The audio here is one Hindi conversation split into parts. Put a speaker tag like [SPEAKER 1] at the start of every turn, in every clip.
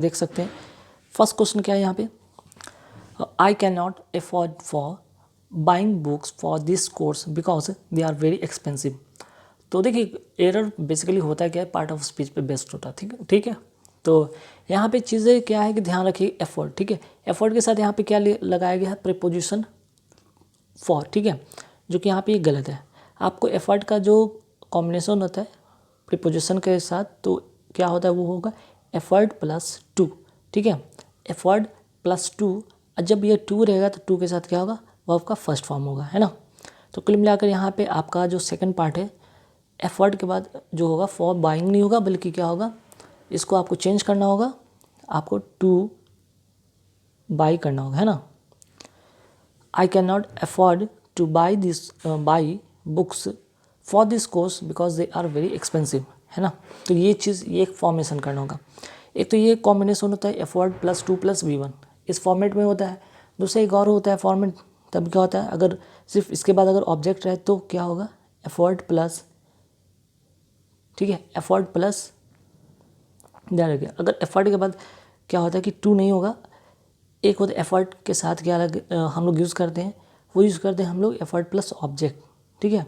[SPEAKER 1] देख सकते हैं। फर्स्ट क्वेश्चन क्या है यहाँ पे, I can not afford for buying books for this course because they are very expensive. तो देखिए एरर बेसिकली होता है क्या है, पार्ट ऑफ स्पीच पे बेस्ड होता है, ठीक है। तो यहाँ पे चीज़ें क्या है कि ध्यान रखिए एफर्ट, ठीक है। एफर्ट के साथ यहाँ पे क्या लगाया गया है, प्रीपोजिशन फॉर, ठीक है, जो कि यहाँ पे गलत है। आपको एफर्ट का जो कॉम्बिनेशन होता है प्रीपोजिशन के साथ, तो क्या होता है, वो होगा एफर्ट प्लस टू, ठीक है। एफर्ट प्लस टू, जब ये टू रहेगा तो टू के साथ क्या होगा, वर्ब का फर्स्ट फॉर्म होगा, है ना। तो कुल मिलाकर यहाँ पे आपका जो सेकंड पार्ट है, एफर्ट के बाद जो होगा फॉर बाइंग नहीं होगा, बल्कि क्या होगा, इसको आपको चेंज करना होगा, आपको टू बाई करना होगा, है ना। I can not afford to buy books for this course because they are very expensive, है ना। तो ये चीज़, ये एक फॉर्मेशन करना होगा। एक तो ये कॉम्बिनेशन होता है afford plus two plus V1, इस फॉर्मेट में होता है। दूसरा एक और होता है फॉर्मेट, तब क्या होता है, अगर सिर्फ इसके बाद अगर ऑब्जेक्ट रहे तो क्या होगा, एफोर्ड प्लस, ठीक है, एफर्ट प्लस, ध्यान रखिए अगर एफर्ट के बाद क्या होता है कि टू नहीं होगा, एक होता है एफर्ट के साथ क्या अलग हम लोग यूज़ करते हैं, वो यूज़ करते हैं हम लोग एफर्ट प्लस ऑब्जेक्ट, ठीक है।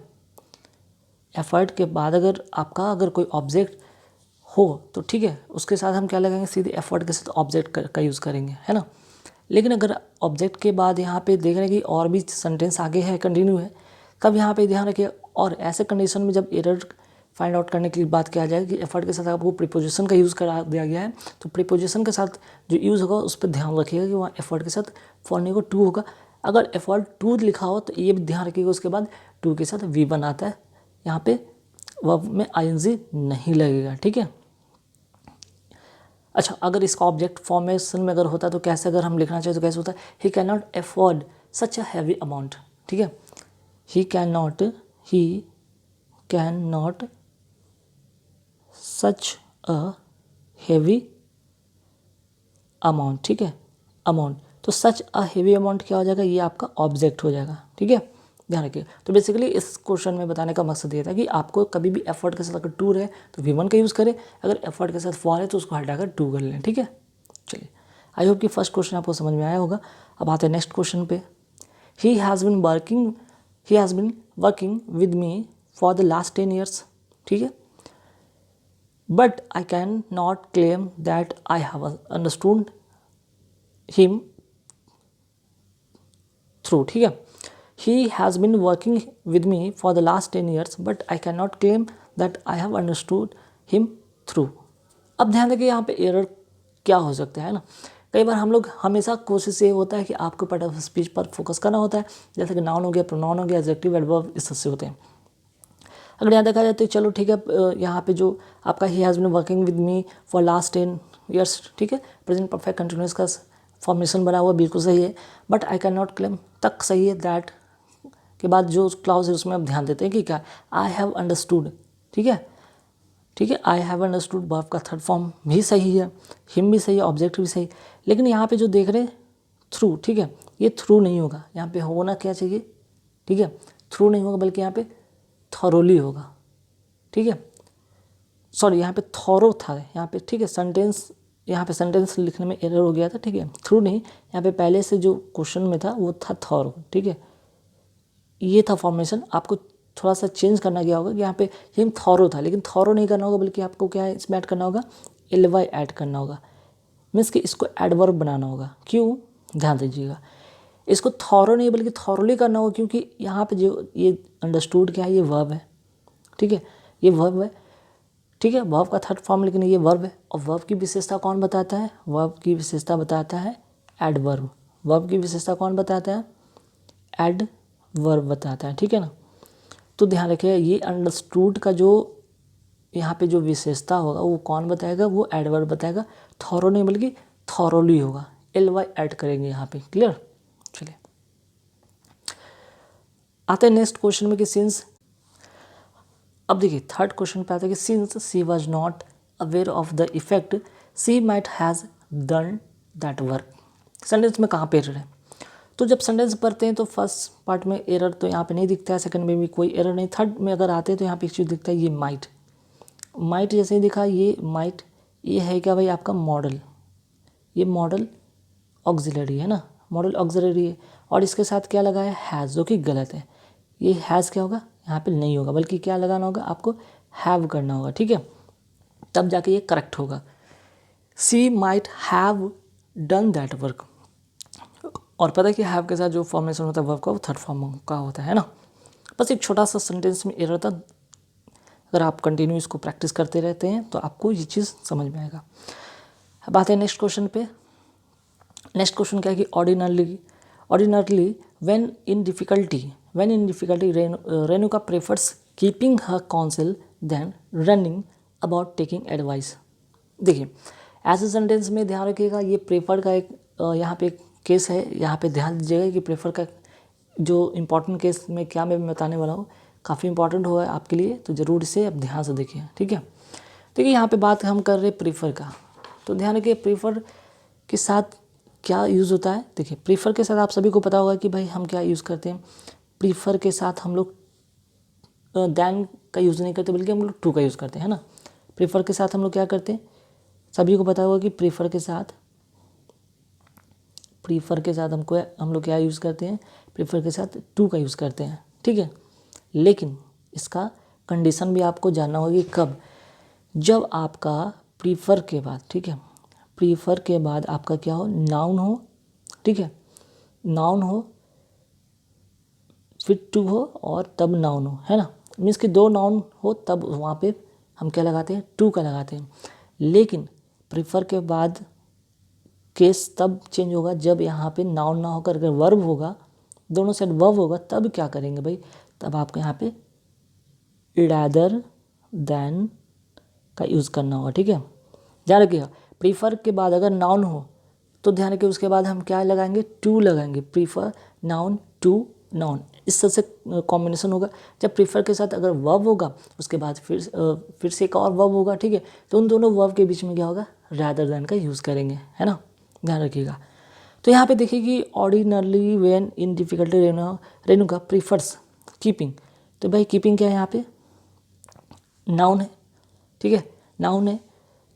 [SPEAKER 1] एफर्ट के बाद अगर आपका अगर कोई ऑब्जेक्ट हो तो ठीक है, उसके साथ हम क्या लगाएंगे, सीधे एफर्ट के साथ ऑब्जेक्ट का यूज़ करेंगे, है ना। लेकिन अगर ऑब्जेक्ट के बाद यहाँ पे देख रहे हैं कि और भी सेंटेंस आगे है, कंटिन्यू है, तब यहाँ पे ध्यान रखिए। और ऐसे कंडीशन में जब एरर फाइंड आउट करने की बात किया जाए कि एफर्ट के साथ आपको प्रीपोजिशन का यूज़ करा दिया गया है, तो प्रीपोजिशन के साथ जो यूज़ होगा उस पर ध्यान रखिएगा कि वहाँ एफर्ट के साथ फॉरने को टू होगा। अगर एफर्ट टू लिखा हो तो ये भी ध्यान रखिएगा, उसके बाद टू के साथ V1 आता है, यहाँ पे वर्ब में ING नहीं लगेगा, ठीक है। अच्छा, अगर इसका ऑब्जेक्ट फॉर्मेशन में अगर होता तो कैसे, अगर हम लिखना चाहें तो कैसे होता है, he can not afford such a heavy amount, ठीक है। He can not such a heavy amount, ठीक है, अमाउंट। तो सच अ हैवी अमाउंट क्या हो जाएगा, ये आपका ऑब्जेक्ट हो जाएगा, ठीक है, ध्यान रखिए। तो बेसिकली इस क्वेश्चन में बताने का मकसद ये था कि आपको कभी भी एफर्ट के साथ अगर टू रहे तो V1 का यूज़ करें, अगर एफर्ट के साथ फॉर है तो उसको हटाकर टू कर लें, ठीक है। चलिए, आई होप कि फर्स्ट क्वेश्चन आपको समझ में आया होगा। अब आते हैं नेक्स्ट क्वेश्चन पे। He has been working with me for the last 10 years, ठीक है, but I can not claim that I have understood him through, ठीक है। He has been working with me for the last 10 years, but I cannot claim that I have understood him through. अब ध्यान रखिए यहाँ पे एरर क्या हो सकता है ना। कई बार हम लोग हमेशा कोशिश ये होता है कि आपको पार्ट ऑफ स्पीच पर फोकस करना होता है, जैसे कि नाउन हो गया, प्रोनाउन हो गया, एडजेक्टिव, एडवर्ब, इस सबसे होते हैं। अगर यहाँ देखा जाए तो चलो ठीक है, यहाँ पे जो आपका he has been working with me for last 10 years, ठीक है, प्रेजेंट परफेक्ट कंटिन्यूस का फॉर्मेशन बना हुआ बिल्कुल सही है, but I can not claim तक सही है, दैट के बाद जो क्लाउज है उसमें आप ध्यान देते हैं कि क्या, आई हैव अंडरस्टूड, ठीक है, ठीक है, आई हैव अंडरस्टूड वर्ब का थर्ड फॉर्म भी सही है, हिम भी सही है, ऑब्जेक्ट भी सही। लेकिन यहाँ पे जो देख रहे हैं थ्रू, ठीक है, ये थ्रू नहीं होगा, यहाँ पे होना क्या चाहिए, ठीक है, थ्रू नहीं होगा बल्कि यहाँ पे थॉरोली होगा, ठीक है, सॉरी यहाँ पे थॉरो था यहाँ पे, ठीक है, सेंटेंस, यहाँ पे सेंटेंस लिखने में एरर हो गया था, ठीक है, थ्रू नहीं, यहाँ पे पहले से जो क्वेश्चन में था वो था थॉरो, ठीक है, ये था फॉर्मेशन। आपको थोड़ा सा चेंज करना गया होगा कि यहाँ पे हिम थॉरो था, लेकिन थॉरो नहीं करना होगा, बल्कि आपको क्या है इसमें ऐड करना होगा, ly ऐड करना होगा, मीन्स कि इसको एडवर्ब बनाना होगा। क्यों, ध्यान दीजिएगा, इसको थॉरो नहीं बल्कि थॉरोली करना होगा, क्योंकि यहाँ पे जो ये अंडरस्टूड क्या है, ये वर्ब है, ठीक है, ये वर्ब है, ठीक है, वर्ब का थर्ड फॉर्म, लेकिन ये वर्ब है। और वर्ब की विशेषता कौन बताता है, वर्ब की विशेषता बताता है एडवर्ब। वर्ब की विशेषता कौन बताता है, एडवर्ब बताता है, ठीक है ना। तो ध्यान रखिए, ये अंडरस्टूड का जो यहाँ पे जो विशेषता होगा वो कौन बताएगा, वो एडवर्ब बताएगा, थॉरो नहीं बल्कि थॉरोली होगा, ly ऐड करेंगे यहाँ पे, क्लियर। चलिए आते हैं नेक्स्ट क्वेश्चन में कि सिंस, अब देखिए थर्ड क्वेश्चन पे आता है कि since she was not aware of the effect she might has done that work. Sentence में कहाँ पे एरर है, तो जब सेंटेंस पढ़ते हैं तो फर्स्ट पार्ट में एरर तो यहाँ पे नहीं दिखता है, सेकंड में भी कोई एरर नहीं, थर्ड में अगर आते हैं तो यहाँ पे एक चीज़ दिखता है, ये माइट जैसे ही दिखा, ये माइट, ये है क्या भाई आपका मॉडल, ये मॉडल ऑक्सिलरी है ना, मॉडल ऑक्सिलरी है, और इसके साथ क्या लगा है, हैज़, जो कि गलत है। ये हैज़ क्या होगा, यहाँ पे नहीं होगा, बल्कि क्या लगाना होगा, आपको हैव करना होगा, ठीक है, तब जाके ये करेक्ट होगा। She might have done that work, और पता है कि हैव के साथ जो फॉर्मेशन होता है वर्ब का, वो थर्ड फॉर्म का होता है ना। बस एक छोटा सा सेंटेंस में एरर था, अगर आप कंटिन्यू इसको प्रैक्टिस करते रहते हैं तो आपको ये चीज़ समझ में आएगा। अब आते हैं नेक्स्ट क्वेश्चन पे। नेक्स्ट क्वेश्चन क्या है कि ordinarily when in difficulty Renuka prefers keeping her counsel than running about taking advice. देखिए ऐसे सेंटेंस में ध्यान रखिएगा, ये प्रेफर का एक यहाँ पे केस है, यहाँ पे ध्यान दीजिएगा कि प्रेफर का जो इम्पोर्टेंट केस में क्या मैं बताने वाला हूँ काफ़ी इंपॉर्टेंट होगा आपके लिए, तो ज़रूर इसे अब ध्यान से देखिए, ठीक है। देखिए यहाँ पे बात हम कर रहे हैं प्रीफर का, तो ध्यान रखिए प्रीफर के साथ क्या यूज़ होता है। देखिए प्रीफर के साथ आप सभी को पता होगा कि भाई हम क्या यूज़ करते हैं, प्रीफर के साथ हम लोग दैन का यूज़ नहीं करते, बल्कि हम लोग टू का यूज़ करते हैं, है ना। प्रीफर के साथ हम लोग क्या करते हैं, सभी को पता होगा कि प्रीफर के साथ हम लोग क्या यूज़ करते हैं, प्रीफर के साथ टू का यूज़ करते हैं, ठीक है। लेकिन इसका कंडीशन भी आपको जानना होगा कि कब, जब आपका प्रीफर के बाद, ठीक है, प्रीफर के बाद आपका क्या हो, नाउन हो, ठीक है, नाउन हो फिर टू हो और तब नाउन हो, है ना। मीन्स कि दो नाउन हो तब वहाँ पे हम क्या लगाते हैं, टू का लगाते हैं। लेकिन प्रीफर के बाद केस तब चेंज होगा जब यहाँ पे नाउन ना होकर अगर वर्ब होगा, दोनों साइड वर्ब होगा, तब क्या करेंगे भाई, तब आपको यहाँ पे रादर देन का यूज़ करना होगा, ठीक है। ध्यान रखिएगा प्रीफर के बाद अगर नाउन हो तो ध्यान रखिए उसके बाद हम क्या लगाएंगे, टू लगाएंगे, प्रीफर नाउन टू नाउन, इस तरह से कॉम्बिनेशन होगा। जब प्रीफर के साथ अगर वर्ब होगा उसके बाद फिर से एक और वर्ब होगा, ठीक है, तो उन दोनों वर्ब के बीच में क्या होगा, रादर देन का यूज़ करेंगे, है ना, ध्यान रखिएगा। तो यहाँ पे देखिए कि ordinarily when in difficulty Renuka prefers keeping, तो भाई कीपिंग क्या है, यहाँ पे नाउन है, ठीक है, नाउन है,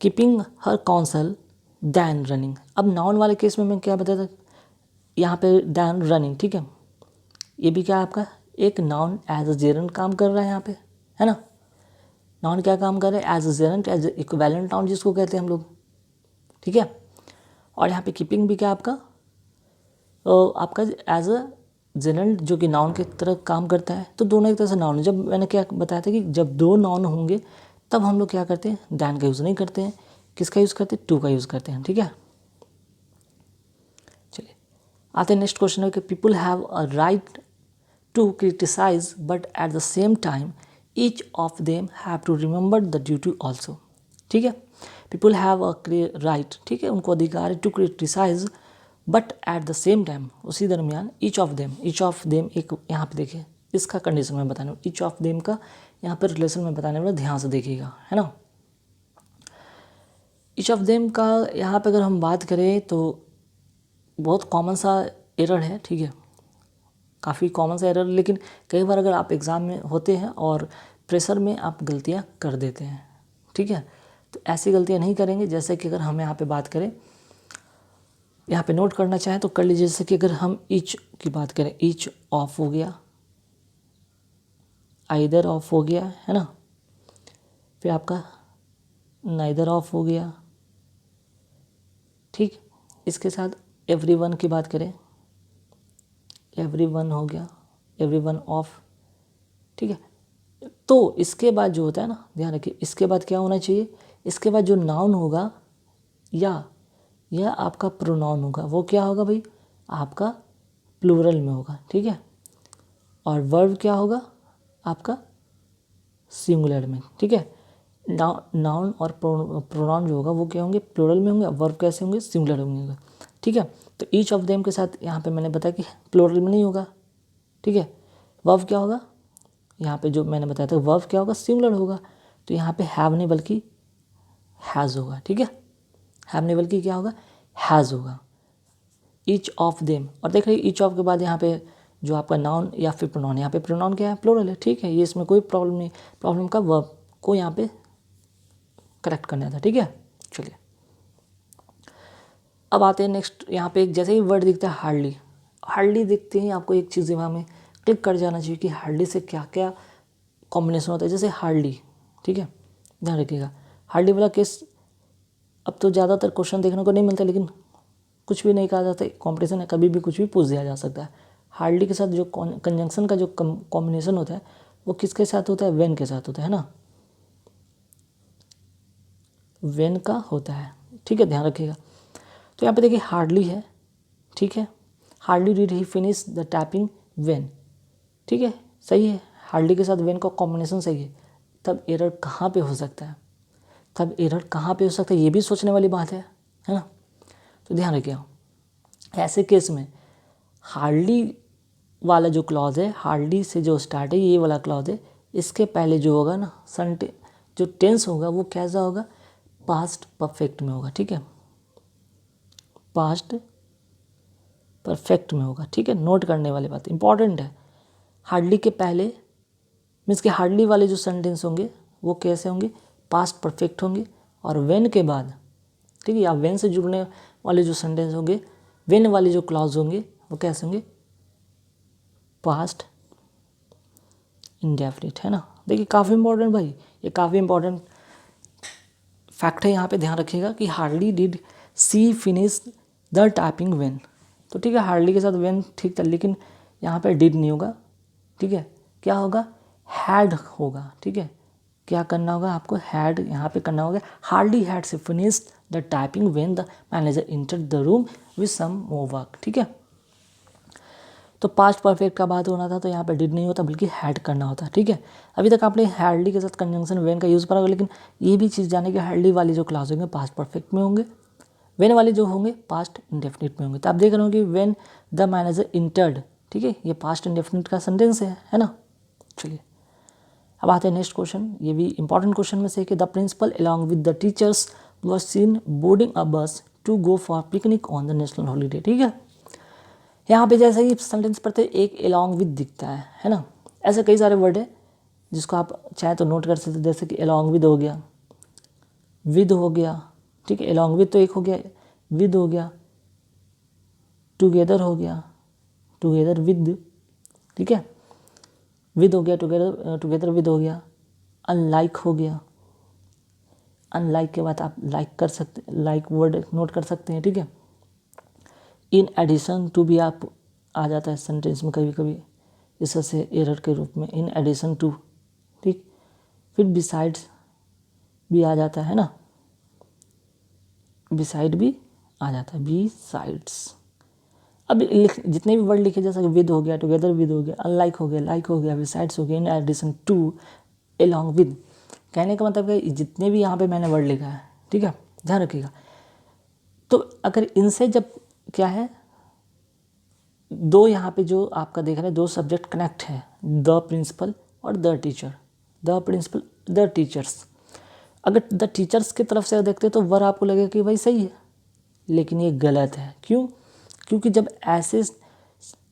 [SPEAKER 1] कीपिंग हर काउंसल दैन रनिंग। अब नाउन वाले केस में मैं क्या बताया था, यहाँ पे दैन रनिंग, ठीक है, ये भी क्या है आपका एक नाउन एज अ जेरंट काम कर रहा है यहाँ पे, है ना। नाउन क्या काम कर रहा है, as a gerund, as equivalent noun जिसको कहते हैं हम लोग, ठीक है। और यहाँ पे कीपिंग भी क्या आपका एज अ जेरंट जो कि नाउन की तरह काम करता है, तो दोनों एक तरह से नाउन है। जब मैंने क्या बताया था कि जब दो नाउन होंगे तब हम लोग क्या करते हैं, दैन का यूज़ नहीं करते हैं, किसका यूज़ करते हैं, टू का यूज़ करते हैं, ठीक है। चलिए आते हैं नेक्स्ट क्वेश्चन है कि people have a right to criticise but at the same time each of them have to remember the duty also, ठीक है। पीपल हैव अ राइट, ठीक है, उनको अधिकार है to criticise but at the same time, उसी दरमियान ईच ऑफ देम एक यहाँ पे देखिए इसका कंडीशन में बताने, ईच ऑफ देम का यहाँ पर रिलेशन में बताने वाला, ध्यान से देखिएगा, है ना। ईच ऑफ देम का यहाँ पे अगर हम बात करें तो बहुत कॉमन सा एरर है, ठीक है, काफ़ी कॉमन सा एरर, लेकिन कई बार अगर आप एग्ज़ाम में होते हैं और प्रेशर में आप गलतियाँ कर देते हैं, ठीक है, तो ऐसी गलतियाँ नहीं करेंगे। जैसे कि अगर हम यहाँ पे बात करें, यहाँ पे नोट करना चाहें तो कर लीजिए। जैसे कि अगर हम ईच की बात करें, ईच ऑफ हो गया, आइदर ऑफ हो गया, है ना, फिर आपका नाइदर ऑफ हो गया, ठीक। इसके साथ एवरीवन की बात करें, एवरीवन हो गया, एवरीवन ऑफ, ठीक है। तो इसके बाद जो होता है ना, ध्यान रखिए इसके बाद क्या होना चाहिए, इसके बाद जो नाउन होगा या यह आपका प्रोनाउन होगा, वो क्या होगा भाई, आपका प्लूरल में होगा, ठीक है। और वर्ब क्या होगा आपका सिंगुलर में, ठीक है। नाउन और प्रोनाउन जो होगा वो क्या होंगे, प्लूरल में होंगे, वर्ब कैसे होंगे, सिंगुलर होंगे, ठीक है। तो ईच ऑफ देम के साथ यहाँ पे मैंने बताया कि प्लूरल में नहीं होगा, ठीक है। वर्ब क्या होगा, यहाँ पे जो मैंने बताया था वर्ब क्या होगा, सिंगुलर होगा, तो यहाँ पे हैव नहीं बल्कि हैज़ होगा, ठीक है। हैव नहीं बल्कि क्या होगा, हैज़ होगा, ईच ऑफ देम। और देख रहे ईच ऑफ के बाद यहाँ पे जो आपका नाउन या फिर प्रोनाउन, यहाँ पे प्रोनाउन क्या है, प्लूरल है, ठीक है, ये इसमें कोई प्रॉब्लम नहीं, प्रॉब्लम का वर्ब को यहाँ पे करेक्ट करना था, ठीक है। चलिए अब आते हैं नेक्स्ट, यहाँ पे एक जैसे ही वर्ड दिखता है हार्डली, हार्डली दिखते ही आपको एक चीज़ दिमाग में क्लिक कर जाना चाहिए कि हार्डली से क्या क्या कॉम्बिनेशन होता है। जैसे हार्डली, ठीक है, ध्यान रखिएगा। हार्डली वाला केस अब तो ज़्यादातर क्वेश्चन देखने को नहीं मिलता, लेकिन कुछ भी नहीं कहा जाता, कॉम्पिटिशन है, कभी भी कुछ भी पूछ दिया जा सकता है। हार्डली के साथ जो कंजंक्शन का जो कॉम्बिनेशन होता है वो किसके साथ होता है, वेन के साथ होता है ना, वेन का होता है, ठीक है, ध्यान रखिएगा। तो यहाँ पे देखिए हार्डली है, ठीक है, hardly did he finish the tapping when, ठीक है, सही है, हार्डली के साथ वेन का कॉम्बिनेशन सही है। तब एरर कहाँ पे हो सकता है, तब एरर कहाँ पे हो सकता है, ये भी सोचने वाली बात है ना। तो ध्यान रखिएगा, ऐसे केस में हार्डली वाला जो क्लॉज है, हार्डली से जो स्टार्ट है ये वाला क्लॉज है, इसके पहले जो होगा ना जो टेंस होगा वो कैसा होगा, पास्ट परफेक्ट में होगा, ठीक है, पास्ट परफेक्ट में होगा, ठीक है, नोट करने वाली बात इंपॉर्टेंट है। हार्डली के पहले मीन्स कि हार्डली वाले जो सेंटेंस होंगे वो कैसे होंगे, पास्ट परफेक्ट होंगे, और वेन के बाद, ठीक है, या वेन से जुड़ने वाले जो सेंटेंस होंगे, वेन वाले जो क्लॉज होंगे वो कैसे होंगे, पास्ट इंडेफिनिट, है ना। देखिए काफ़ी इंपॉर्टेंट भाई, ये काफ़ी इंपॉर्टेंट फैक्ट है, यहाँ पे ध्यान रखिएगा कि hardly did she finish the typing when. तो ठीक है, हार्डली के साथ वेन ठीक था, लेकिन यहाँ पे डिड नहीं होगा, ठीक है, क्या होगा, हैड होगा, ठीक है, क्या करना होगा आपको, हैड यहाँ पे करना होगा। Hardly had she finish the typing when the manager entered the room with some more work, ठीक है। तो पास्ट परफेक्ट का बात होना था, तो यहाँ पे डिड नहीं होता बल्कि हैड करना होता, ठीक है। अभी तक आपने हार्डली के साथ कंजंक्शन वेन का यूज़ करा होगा, लेकिन ये भी चीज़ जाने कि हार्डली वाली जो क्लास होंगे पास्ट परफेक्ट में होंगे, वेन वाले जो होंगे पास्ट इंडेफिनिट में होंगे। तो आप देख रहे हो कि वेन द मैनेजर इंटर्ड, ठीक है, ये पास्ट इंडेफिनिट का सेंटेंस है ना। चलिए अब आते हैं नेक्स्ट क्वेश्चन, ये भी इंपॉर्टेंट क्वेश्चन में से कि the principal along with the teachers was seen boarding a bus to go for picnic on the national holiday, ठीक है। यहाँ पे जैसे ही सेंटेंस पढ़ते एक अलॉन्ग विद दिखता है ना। ऐसे कई सारे वर्ड है जिसको आप चाहे तो नोट कर सकते हैं, जैसे कि अलॉन्ग विद हो गया, विद हो गया, ठीक है, अलॉन्ग विद तो एक हो गया, विद हो गया, टुगेदर हो गया, टुगेदर विद, ठीक है, विद हो गया, टुगेदर विद हो गया, अनलाइक हो गया, अनलाइक के बाद आप लाइक कर सकते, लाइक वर्ड नोट कर सकते हैं, ठीक है। इन एडिशन टू भी आप आ जाता है सेंटेंस में कभी कभी इससे एरर के रूप में, इन एडिशन टू, ठीक। फिर बिसाइड्स भी आ जाता है ना, बिसाइड भी आ जाता है, बिसाइड्स। अब जितने भी वर्ड लिखे जैसा कि विद हो गया, टुगेदर विद हो गया, अनलाइक हो गया, लाइक हो गया, बिसाइड्स हो गया, in addition to, along with, कहने का मतलब है जितने भी यहाँ पे मैंने वर्ड लिखा है, ठीक है, ध्यान रखिएगा। तो अगर इनसे जब क्या है, दो यहाँ पे जो आपका देख रहे हैं दो सब्जेक्ट कनेक्ट है, द प्रिंसिपल और the teacher, the principal the teachers. अगर द टीचर्स की तरफ से देखते तो वर्ड आपको लगेगा कि भाई सही है, लेकिन ये गलत है। क्यों? क्योंकि जब ऐसे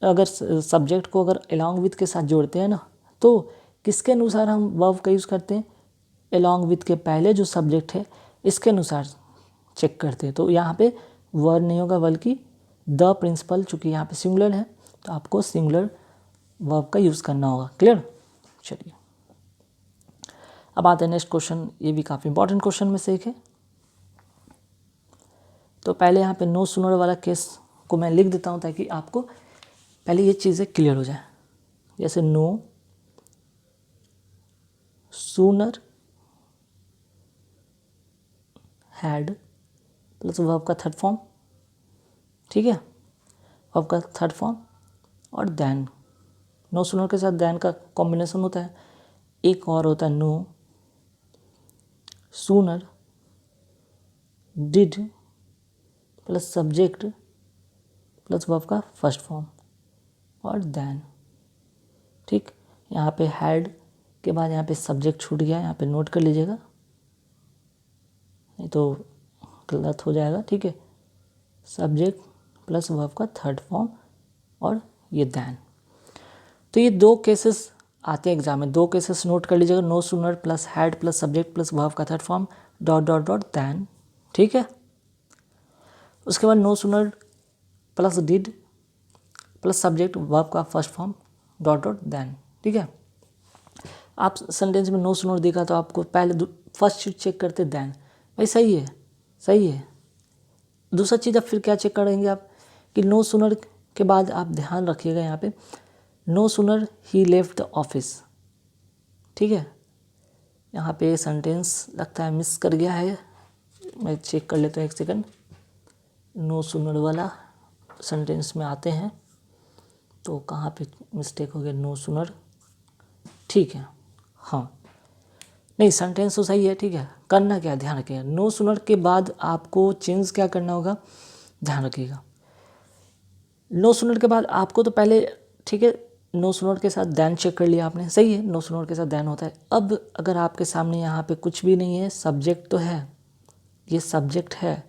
[SPEAKER 1] अगर सब्जेक्ट को अगर अलॉन्ग विद के साथ जोड़ते हैं ना, तो किसके अनुसार हम वर्ब का यूज़ करते हैं, अलॉन्ग विद के पहले जो सब्जेक्ट है इसके अनुसार चेक करते हैं। तो यहाँ पे वर्ड नहीं होगा बल्कि द प्रिंसिपल, चूँकि यहाँ पे सिंगुलर है तो आपको सिंगुलर वर्ब का यूज़ करना होगा। क्लियर? चलिए अब आते हैं नेक्स्ट क्वेश्चन, ये भी काफ़ी इंपॉर्टेंट क्वेश्चन में से एक है। तो पहले यहाँ पे नो सूनर वाला केस को मैं लिख देता हूँ ताकि आपको पहले ये चीज़ें क्लियर हो जाए। जैसे no sooner had plus verb का थर्ड फॉर्म, ठीक है, वर्ब का थर्ड फॉर्म, और देन नो सूनर के साथ देन का कॉम्बिनेशन होता है। एक और होता है no sooner did plus subject plus verb का फर्स्ट फॉर्म और देन, ठीक। यहाँ पे हैड के बाद यहाँ पे सब्जेक्ट छूट गया, यहाँ पे नोट कर लीजिएगा नहीं तो गलत हो जाएगा, ठीक है। सब्जेक्ट प्लस वर्ब का थर्ड फॉर्म और ये देन। तो ये दो केसेस आते हैं एग्जाम में, दो केसेस नोट कर लीजिएगा, no sooner plus had plus subject plus verb का third form dot dot dot then, ठीक है। उसके बाद no sooner plus did plus subject verb का first form dot dot then. ठीक है, आप सेंटेंस में नो सूनर देखा तो आपको पहले फर्स्ट चीज चेक करते देन, भाई सही है, सही है। दूसरा चीज़ आप फिर क्या चेक करेंगे आप कि नो सूनर के बाद आप ध्यान रखिएगा यहाँ पे no sooner he left the office. ठीक है, यहाँ पे सेंटेंस लगता है मिस कर गया है, मैं चेक कर लेता हूँ एक सेकंड। नो सूनर वाला सेंटेंस में आते हैं तो कहाँ पे मिस्टेक हो गया, नो सूनर, ठीक है, हाँ नहीं सेंटेंस तो सही है। ठीक है, करना क्या है, ध्यान रखिएगा नो सूनर के बाद आपको चेंज क्या करना होगा, ध्यान रखिएगा। नो सूनर के बाद आपको तो पहले, ठीक है, नो सूनर के साथ दैन चेक कर लिया आपने, सही है, नो सूनर के साथ दैन होता है। अब अगर आपके सामने यहाँ पे कुछ भी नहीं है, सब्जेक्ट तो है, ये सब्जेक्ट है,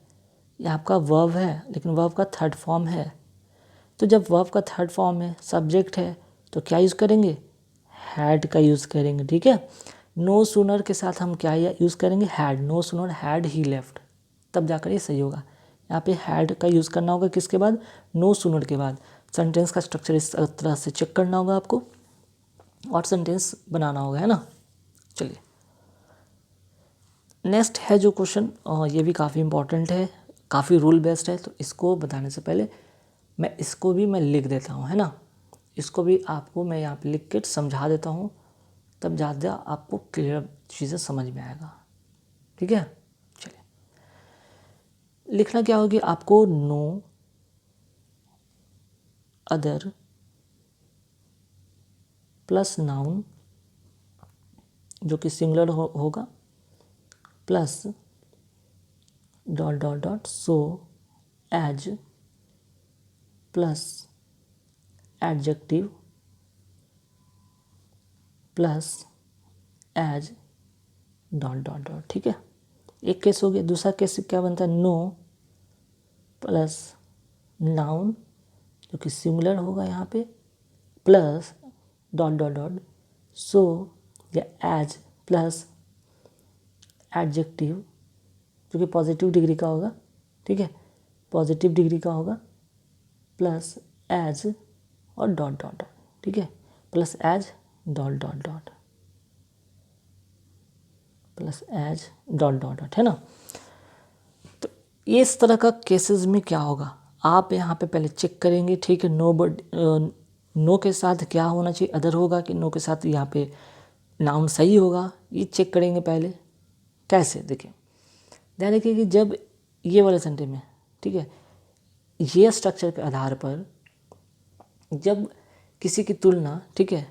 [SPEAKER 1] ये आपका वर्ब है, लेकिन वर्ब का थर्ड फॉर्म है। तो जब वर्ब का थर्ड फॉर्म है, सब्जेक्ट है, तो क्या यूज़ करेंगे, हैड का यूज़ करेंगे। ठीक है, नो सूनर के साथ हम क्या यूज़ करेंगे, had, no sooner had he left, तब जाकर ये सही होगा। यहाँ पे हैड का यूज़ करना होगा किसके बाद, नो सूनर के बाद। सेंटेंस का स्ट्रक्चर इस तरह से चेक करना होगा आपको और सेंटेंस बनाना होगा, है ना। चलिए नेक्स्ट है जो क्वेश्चन, ये भी काफ़ी इंपॉर्टेंट है, काफ़ी रूल बेस्ड है, तो इसको बताने से पहले इसको भी मैं लिख देता हूँ, है ना। इसको भी आपको मैं यहाँ पे लिख के समझा देता हूँ, तब ज़्यादा आपको क्लियर चीज़ें समझ में आएगा। ठीक है, चलिए लिखना क्या होगी आपको, नो अदर प्लस नाउन जो कि सिंगुलर होगा plus dot dot dot so as plus adjective plus as dot dot dot. ठीक है, एक केस हो गया। दूसरा केस क्या बनता है, नो प्लस नाउन जो कि सिंगुलर होगा यहाँ पे प्लस डॉट डॉट डॉट सो या एज प्लस एडजेक्टिव जो कि पॉजिटिव डिग्री का होगा। ठीक है, पॉजिटिव डिग्री का होगा प्लस एज और डॉट डॉट डॉट। ठीक है, plus as dot dot dot plus as dot dot dot, है ना। तो इस तरह का केसेस में क्या होगा, आप यहाँ पे पहले चेक करेंगे। ठीक है, नो के साथ क्या होना चाहिए, अदर होगा कि नो के साथ यहाँ पे नाउन सही होगा, ये चेक करेंगे पहले। कैसे, देखिए ध्यान रखिए कि जब ये वाले सेंटेंस में, ठीक है, ये स्ट्रक्चर के आधार पर जब किसी की तुलना, ठीक है,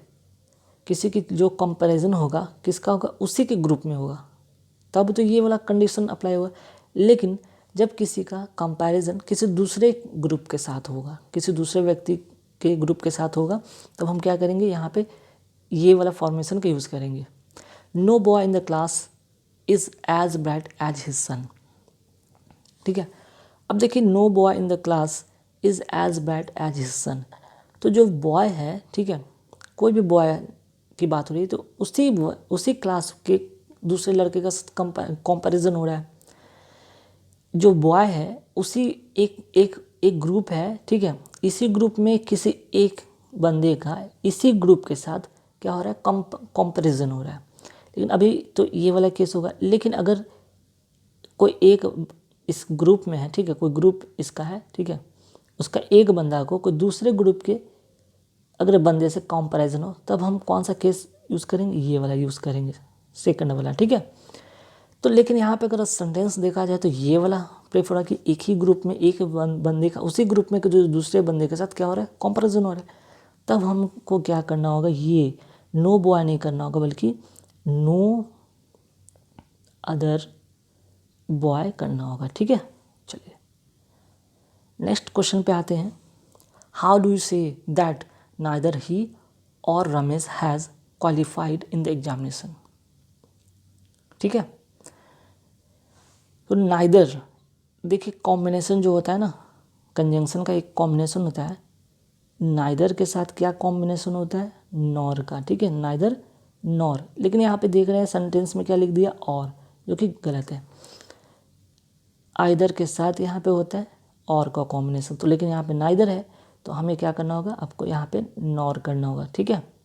[SPEAKER 1] किसी की जो कंपैरिजन होगा किसका होगा, उसी के ग्रुप में होगा, तब तो ये वाला कंडीशन अप्लाई होगा। लेकिन जब किसी का कंपैरिजन किसी दूसरे ग्रुप के साथ होगा, किसी दूसरे व्यक्ति के ग्रुप के साथ होगा, तब हम क्या करेंगे, यहाँ पे ये वाला फॉर्मेशन का यूज़ करेंगे। No boy in the class is as bright as his son. ठीक है, अब देखिए no boy in the class is as bright as his son, तो जो बॉय है, ठीक है, कोई भी बॉय की बात हो रही है तो उसी क्लास के दूसरे लड़के का कंपैरिजन हो रहा है। जो बॉय है उसी एक ग्रुप है, ठीक है, इसी ग्रुप में किसी एक बंदे का इसी ग्रुप के साथ क्या हो रहा है, कंपैरिजन हो रहा है। लेकिन अभी तो ये वाला केस होगा। लेकिन अगर कोई एक इस ग्रुप में है, ठीक है, कोई ग्रुप इसका है, ठीक है, उसका एक बंदा को कोई दूसरे ग्रुप के अगर बंदे से कंपैरिजन हो, तब हम कौन सा केस यूज़ करेंगे, ये वाला यूज़ करेंगे, सेकंड वाला। ठीक है, तो लेकिन यहाँ पे अगर सेंटेंस देखा जाए तो ये वाला प्रेफर है कि एक ही ग्रुप में एक बंदे का उसी ग्रुप में जो दूसरे बंदे के साथ क्या हो रहा है, कंपैरिजन हो रहा है। तब हमको क्या करना होगा, ये नो बॉय नहीं करना होगा बल्कि नो अदर बॉय करना होगा। ठीक है, चलिए नेक्स्ट क्वेश्चन पे आते हैं। How do you say that neither he और Ramesh has qualified in the examination. ठीक है, तो नाइदर, देखिए कॉम्बिनेशन जो होता है ना, कंजंक्शन का एक कॉम्बिनेशन होता है, नाइदर के साथ क्या कॉम्बिनेशन होता है, नॉर का। ठीक है, नाइदर नॉर, लेकिन यहाँ पे देख रहे हैं सेंटेंस में क्या लिख दिया, और, जो कि गलत है। आइदर के साथ यहाँ पे होता है और का कॉम्बिनेशन। तो लेकिन यहाँ पे नाइदर है, तो हमें क्या करना होगा, आपको यहाँ पे नॉर करना होगा, ठीक है।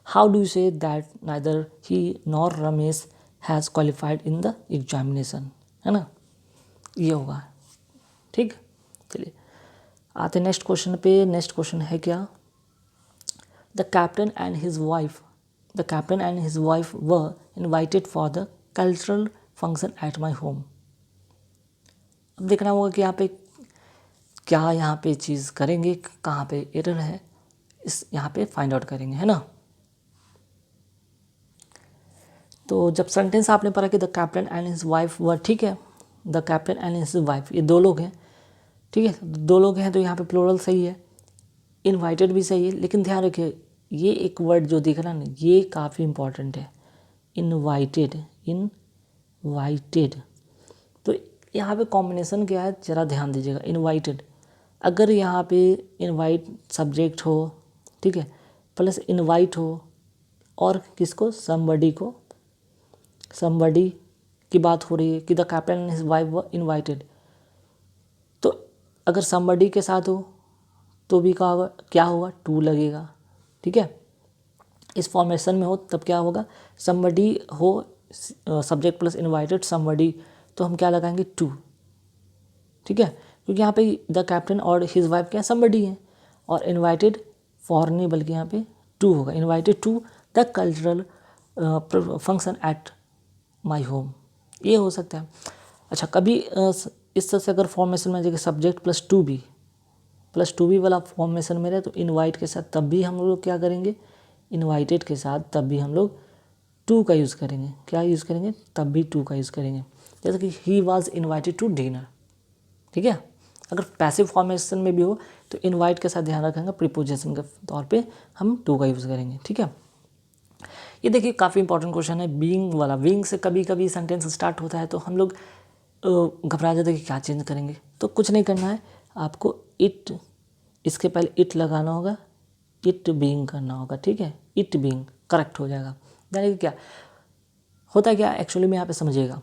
[SPEAKER 1] How do you say that neither he nor Ramesh has qualified in the examination, है ना, ये होगा, ठीक। चलिए आते नेक्स्ट क्वेश्चन पे। नेक्स्ट क्वेश्चन है क्या, the captain and his wife were invited for the cultural function at my home. अब देखना होगा कि यहाँ पे क्या यहाँ पे चीज़ करेंगे, कहाँ पे एरर है, इस यहाँ पे फाइंड आउट करेंगे, है ना। तो जब सेंटेंस आपने पढ़ा कि the captain and his wife were, ठीक है, the captain and his wife, ये दो लोग हैं, ठीक है, दो लोग हैं, तो यहाँ पे प्लूरल सही है, इनवाइटेड भी सही है। लेकिन ध्यान रखिए ये एक वर्ड जो दिख रहा है ना, ये काफ़ी इंपॉर्टेंट है, इनवाइटेड। तो यहाँ पे कॉम्बिनेशन क्या है, ज़रा ध्यान दीजिएगा। इनवाइटेड, अगर यहाँ पे इनवाइट सब्जेक्ट हो, ठीक है, प्लस इनवाइट हो, और किसको, समबडी की बात हो रही है कि the captain and his wife were invited, तो अगर समबडी के साथ हो तो भी क्या होगा, टू लगेगा, ठीक है। इस फॉर्मेशन में हो तब क्या होगा, समबडी हो, सब्जेक्ट प्लस इनवाइटेड समबडी, तो हम क्या लगाएंगे, टू, ठीक है, क्योंकि यहाँ पे द कैप्टन और हिज वाइफ क्या समबडी है, और इनवाइटेड फॉर नहीं बल्कि यहाँ पे टू होगा, invited to the cultural function at my home, ये हो सकता है। अच्छा, कभी इस तरह से अगर फॉर्मेशन में जगह सब्जेक्ट प्लस टू बी वाला फॉर्मेशन में रहे, तो इनवाइट के साथ तब भी हम लोग क्या करेंगे, इनवाइटेड के साथ तब भी हम लोग टू का यूज़ करेंगे, क्या यूज़ करेंगे, तब भी टू का यूज़ करेंगे। जैसे कि he was invited to dinner, ठीक है। अगर पैसिव फॉर्मेशन में भी हो तो इनवाइट के साथ ध्यान रखेंगे, प्रीपोजिशन के तौर पे हम टू का यूज़ करेंगे, ठीक है। ये देखिए काफ़ी इंपॉर्टेंट क्वेश्चन है, बीइंग वाला। बीइंग से कभी कभी सेंटेंस स्टार्ट होता है तो हम लोग घबरा जाते हैं कि क्या चेंज करेंगे, तो कुछ नहीं करना है आपको, इट, इसके पहले इट लगाना होगा, इट बीइंग करना होगा, ठीक है, इट बीइंग करेक्ट हो जाएगा। यानी क्या होता है, क्या एक्चुअली में यहाँ पे समझिएगा,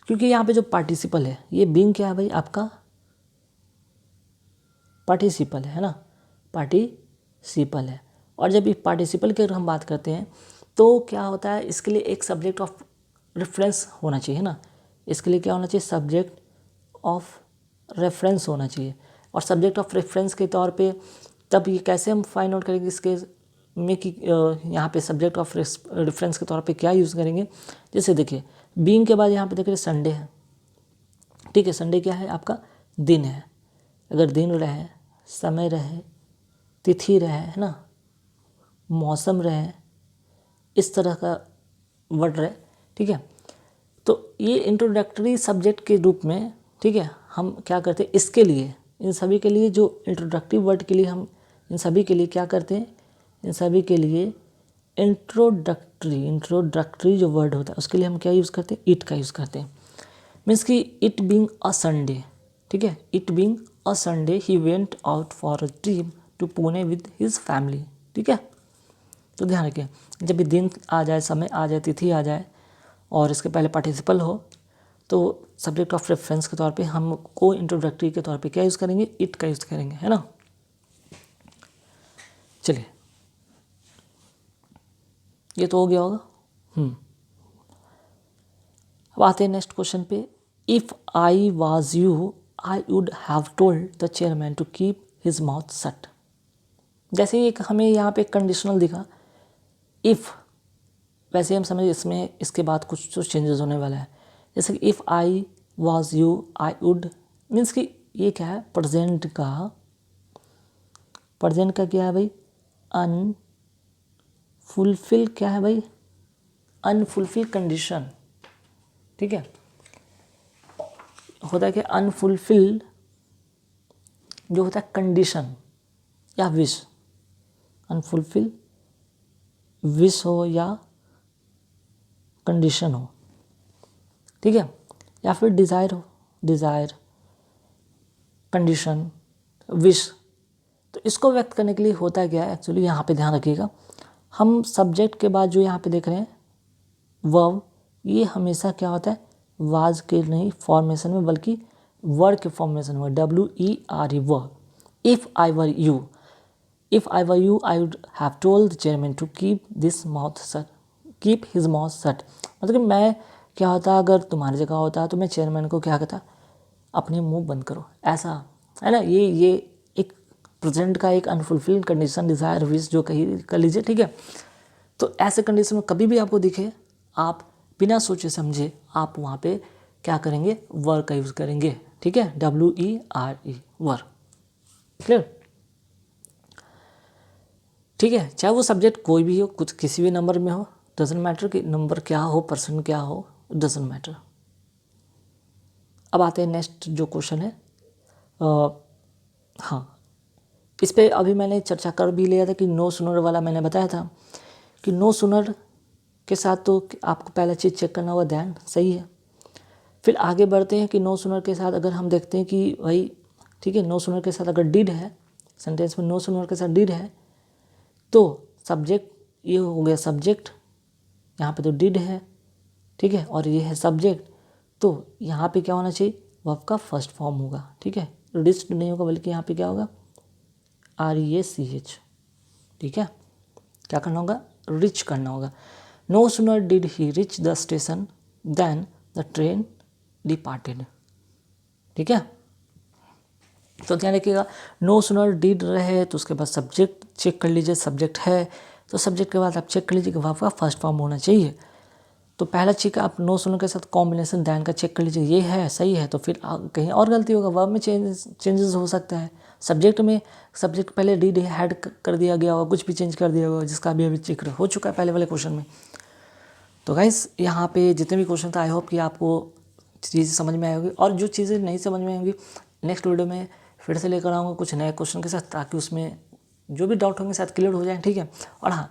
[SPEAKER 1] क्योंकि यहाँ पे जो पार्टिसिपल है, ये बीइंग क्या है भाई, आपका पार्टिसिपल है ना, पार्टिसिपल है। और जब ये पार्टिसिपल की अगर हम बात करते हैं तो क्या होता है, इसके लिए एक सब्जेक्ट ऑफ रेफरेंस होना चाहिए ना, इसके लिए क्या होना चाहिए, सब्जेक्ट ऑफ रेफरेंस होना चाहिए। और सब्जेक्ट ऑफ रेफरेंस के तौर पे तब ये कैसे हम फाइंड आउट करेंगे इसके में कि यहाँ पे सब्जेक्ट ऑफ रेफरेंस के तौर पे क्या यूज़ करेंगे। जैसे देखिए बीइंग के बाद यहाँ पे देख रहे संडे है, ठीक है, संडे क्या है आपका, दिन है। अगर दिन रहे, समय रहे, तिथि रहे, है ना, मौसम रहे, इस तरह का वर्ड रहे, ठीक है, तो ये इंट्रोडक्टरी सब्जेक्ट के रूप में, ठीक है, हम क्या करते हैं, इसके लिए, इन सभी के लिए जो इंट्रोडक्टिव वर्ड के लिए हम इन सभी के लिए क्या करते हैं, इन सभी के लिए इंट्रोडक्टरी जो वर्ड होता है उसके लिए हम क्या यूज़ करते हैं, इट का यूज़ करते हैं। मीन्स कि इट बीइंग अ संडे, ठीक है, it being a Sunday he went out for a trip to Pune with his family, ठीक है। तो ध्यान रखिए जब भी दिन आ जाए, समय आ जाए, तिथि आ जाए और इसके पहले पार्टिसिपल हो, तो सब्जेक्ट ऑफ रेफरेंस के तौर पे हम को इंट्रोडक्टरी के तौर पे क्या यूज़ करेंगे, इट का यूज़ करेंगे, है ना। चलिए ये तो हो गया होगा। अब आते हैं नेक्स्ट क्वेश्चन पे। If I was you I would have told the chairman to keep his mouth shut. जैसे एक हमें यहाँ पे कंडीशनल दिखा, इफ़, वैसे हम समझ इसमें इसके बाद कुछ तो चेंजेस होने वाला है। जैसे कि if I was you I would, means कि ये क्या है, प्रेजेंट का क्या है भाई, अनफुलफिल, क्या है भाई, अनफुलफिल कंडीशन, ठीक है। होता है कि अनफुलफिल्ड जो होता है कंडीशन या विश, अनफुलफिल विश हो या कंडीशन हो, ठीक है, या फिर डिज़ायर हो, डिज़ायर, कंडीशन, विश। तो इसको व्यक्त करने के लिए होता है क्या है एक्चुअली, यहाँ पे ध्यान रखिएगा, हम सब्जेक्ट के बाद जो यहाँ पे देख रहे हैं वर्ब, ये हमेशा क्या होता है, वाज के नहीं फॉर्मेशन में, बल्कि वर के फॉर्मेशन हुआ WERE were. If I were you I would have told the chairman to keep his mouth shut. मतलब कि मैं क्या होता अगर तुम्हारी जगह होता तो मैं चेयरमैन को क्या कहता, अपने मुंह बंद करो, ऐसा है ना। ये एक प्रेजेंट का एक अनफुलफिल्ड कंडीशन, डिज़ायर, विश जो कही कर लीजिए, ठीक है। तो ऐसे कंडीशन में कभी भी आपको दिखे, आप बिना सोचे समझे आप वहाँ पे क्या करेंगे, वर का यूज़ करेंगे, ठीक है, WERE वर। क्लियर, ठीक है। चाहे वो सब्जेक्ट कोई भी हो, कुछ किसी भी नंबर में हो, डजेंट मैटर कि नंबर क्या हो, पर्सन क्या हो, डजेंट मैटर। अब आते हैं नेक्स्ट जो क्वेश्चन है। हाँ, इस पे अभी मैंने चर्चा कर भी लिया था कि नो सुनर वाला मैंने बताया था कि नो सुनर के साथ तो आपको पहला चीज़ चेक करना होगा दैन, सही है। फिर आगे बढ़ते हैं कि नो सुनर के साथ अगर हम देखते हैं कि भाई ठीक है, नो सुनर के साथ अगर डिड है, सेंटेंस में नो सुनर के साथ डिड है तो सब्जेक्ट ये हो गया सब्जेक्ट, यहाँ पे तो डिड है, ठीक है, और ये है सब्जेक्ट, तो यहाँ पे क्या होना चाहिए, वर्ब का फर्स्ट फॉर्म होगा, ठीक है, रिच्ड नहीं होगा बल्कि यहाँ पे क्या होगा, REACH, ठीक है। क्या करना होगा, रिच करना होगा। No sooner did he reach the station than the train departed, ठीक है। तो ध्यान रखिएगा, नो सुनर डिड रहे तो उसके बाद सब्जेक्ट चेक कर लीजिए, सब्जेक्ट है तो सब्जेक्ट के बाद आप चेक कर लीजिए कि वर्ब का फर्स्ट फॉर्म होना चाहिए। तो पहला चीज आप नो सुनर के साथ कॉम्बिनेशन दैन का चेक कर लीजिए, ये है सही है, तो फिर कहीं और गलती होगा, वर्ब में चेंजेस हो सकता है। सब्जेक्ट में सब्जेक्ट पहले डिड हैड कर दिया गया होगा, कुछ भी चेंज कर दिया होगा, जिसका अभी जिक्र हो चुका है पहले वाले क्वेश्चन में। तो गाइस यहाँ पे जितने भी क्वेश्चन था आई होप कि आपको चीज़ समझ में आएगी, और जो चीज़ें नहीं समझ में आएंगी नेक्स्ट वीडियो में फिर से लेकर आऊँगा कुछ नए क्वेश्चन के साथ, ताकि उसमें जो भी डाउट होंगे शायद क्लियर हो जाए, ठीक है। और हाँ,